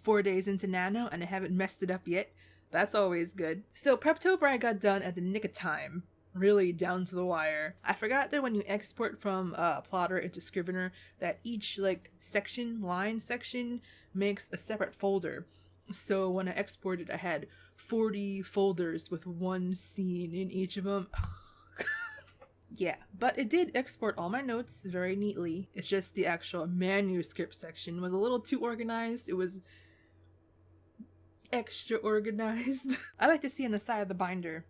4 days into Nano and I haven't messed it up yet. That's always good. So Preptober I got done at the nick of time. Really down to the wire. I forgot that when you export from Plotter into Scrivener, that each like line section makes a separate folder. So when I exported, I had 40 folders with one scene in each of them. Yeah, but it did export all my notes very neatly. It's just the actual manuscript section was a little too organized. It was extra organized. I like to see on the side of the binder,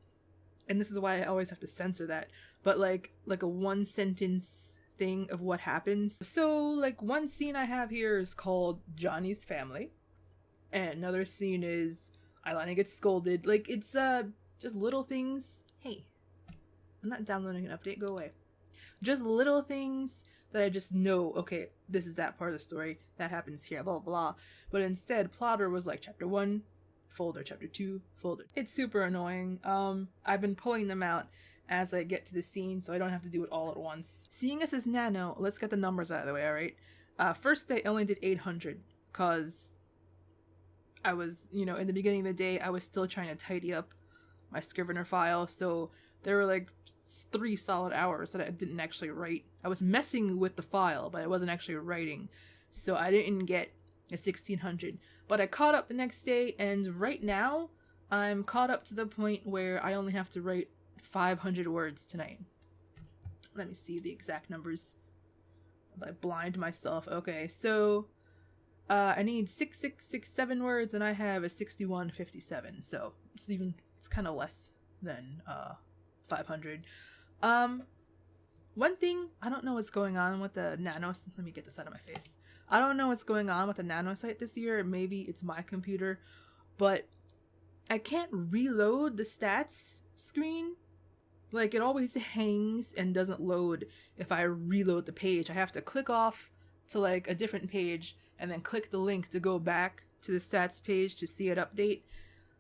and this is why I always have to censor that, but like a one sentence thing of what happens. So like one scene I have here is called Johnny's Family, and another scene is Ailana gets scolded. Like it's just little things. Hey, I'm not downloading an update, go away. Just little things that I just know, okay, this is that part of the story, that happens here, blah, blah, blah. But instead, Plotter was like chapter 1, folder, chapter 2, folder. It's super annoying. I've been pulling them out as I get to the scene, so I don't have to do it all at once. Seeing as it's Nano, let's get the numbers out of the way, alright? First day, I only did 800, because I was, in the beginning of the day, I was still trying to tidy up my Scrivener file, so there were like 3 solid hours that I didn't actually write. I was messing with the file, but I wasn't actually writing, so I didn't get a 1600. But I caught up the next day, and right now, I'm caught up to the point where I only have to write 500 words tonight. Let me see the exact numbers. I blind myself. Okay, so I need 6667 words, and I have a 6157. So it's kind of less than 500. One thing, I don't know what's going on with the Nano. Let me get this out of my face. I don't know what's going on with the Nano site this year. Maybe it's my computer, but I can't reload the stats screen. Like it always hangs and doesn't load if I reload the page. I have to click off to like a different page and then click the link to go back to the stats page to see it update.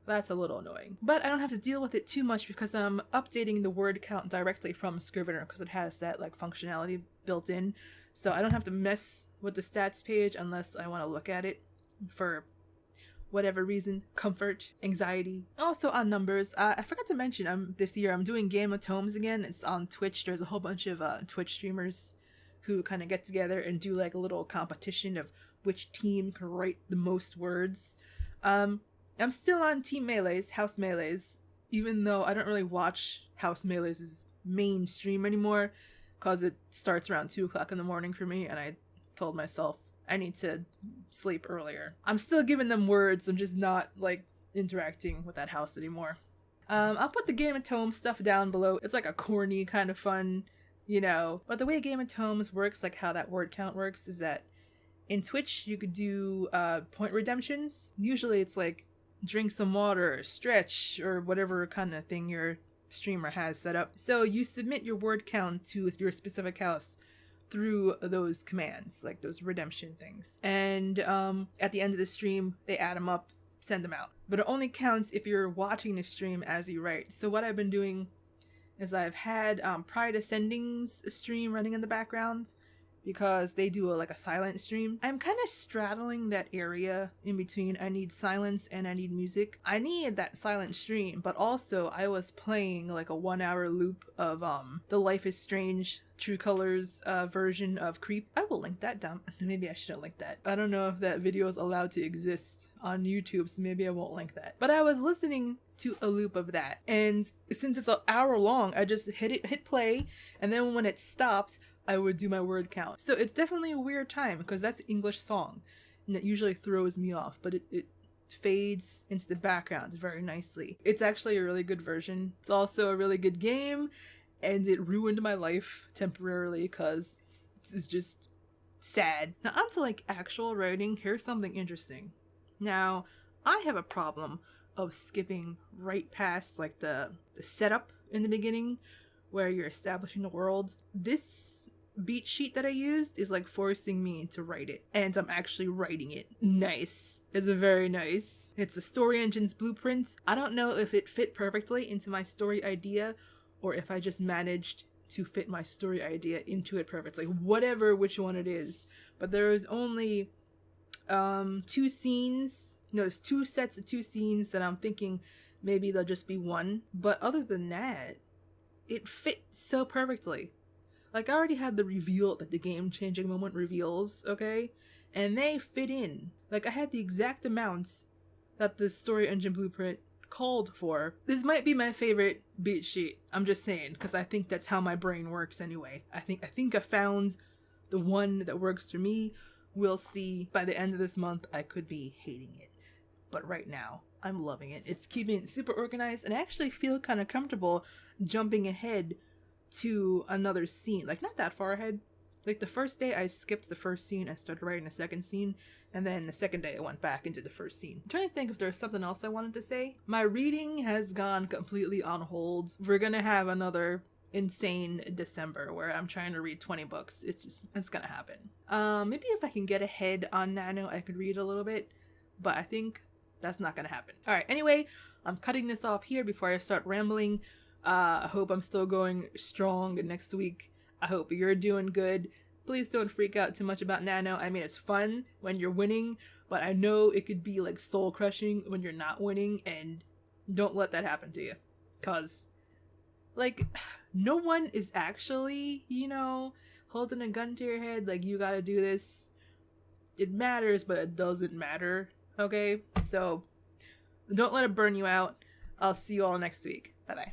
That's a little annoying. But I don't have to deal with it too much because I'm updating the word count directly from Scrivener because it has that like functionality built in. So I don't have to mess with the stats page unless I want to look at it for whatever reason, comfort, anxiety. Also on numbers, I forgot to mention this year I'm doing Game of Tomes again. It's on Twitch. There's a whole bunch of Twitch streamers who kind of get together and do like a little competition of which team can write the most words. I'm still on Team Melee's, House Melee's, even though I don't really watch House Melee's mainstream anymore because it starts around 2 o'clock in the morning for me, and I told myself I need to sleep earlier. I'm still giving them words, I'm just not like interacting with that house anymore. I'll put the Game of Tomes stuff down below. It's like a corny kind of fun, but the way Game of Tomes works, like how that word count works, is that in Twitch you could do point redemptions. Usually it's like drink some water, stretch, or whatever kind of thing your streamer has set up. So you submit your word count to your specific house through those commands, like those redemption things. And at the end of the stream, they add them up, send them out. But it only counts if you're watching the stream as you write. So what I've been doing is I've had Pride Ascending's stream running in the background because they do a silent stream. I'm kind of straddling that area in between. I need silence and I need music. I need that silent stream, but also I was playing like a 1 hour loop of the Life is Strange True Colors version of Creep. I will link that down. Maybe I shouldn't link that. I don't know if that video is allowed to exist on YouTube, so maybe I won't link that. But I was listening to a loop of that, and since it's an hour long, I just hit play, and then when it stopped, I would do my word count. So it's definitely a weird time because that's an English song and it usually throws me off, but it fades into the background very nicely. It's actually a really good version. It's also a really good game, and it ruined my life temporarily because it's just sad. Now onto actual writing. Here's something interesting. Now I have a problem of skipping right past the setup in the beginning where you're establishing the world. This beat sheet that I used is forcing me to write it, and I'm actually writing it. Nice. It's very nice. It's a Story Engine's blueprint. I don't know if it fit perfectly into my story idea or if I just managed to fit my story idea into it perfectly. Which one it is. But there is only two scenes. No, there's two sets of two scenes that I'm thinking maybe they'll just be one. But other than that, it fit so perfectly. Like, I already had the reveal that the game-changing moment reveals, okay? And they fit in. Like, I had the exact amounts that the story engine blueprint called for. This might be my favorite beat sheet. I'm just saying, because I think that's how my brain works anyway. I think I found the one that works for me. We'll see. By the end of this month, I could be hating it. But right now, I'm loving it. It's keeping it super organized, and I actually feel kind of comfortable jumping ahead to another scene. Like, not that far ahead. Like, the first day I skipped the first scene and started writing the second scene, and then the second day I went back into the first scene. I'm trying to think if there's something else I wanted to say. My reading has gone completely on hold. We're gonna have another insane December where I'm trying to read 20 books. It's gonna happen. Maybe if I can get ahead on Nano, I could read a little bit, but I think that's not gonna happen. All right, anyway, I'm cutting this off here before I start rambling. I hope I'm still going strong next week. I hope you're doing good. Please don't freak out too much about Nano. I mean, it's fun when you're winning, but I know it could be like soul crushing when you're not winning, and don't let that happen to you. Cause like, no one is actually, holding a gun to your head like you gotta do this. It matters, but it doesn't matter. Okay, so don't let it burn you out. I'll see you all next week. Bye bye.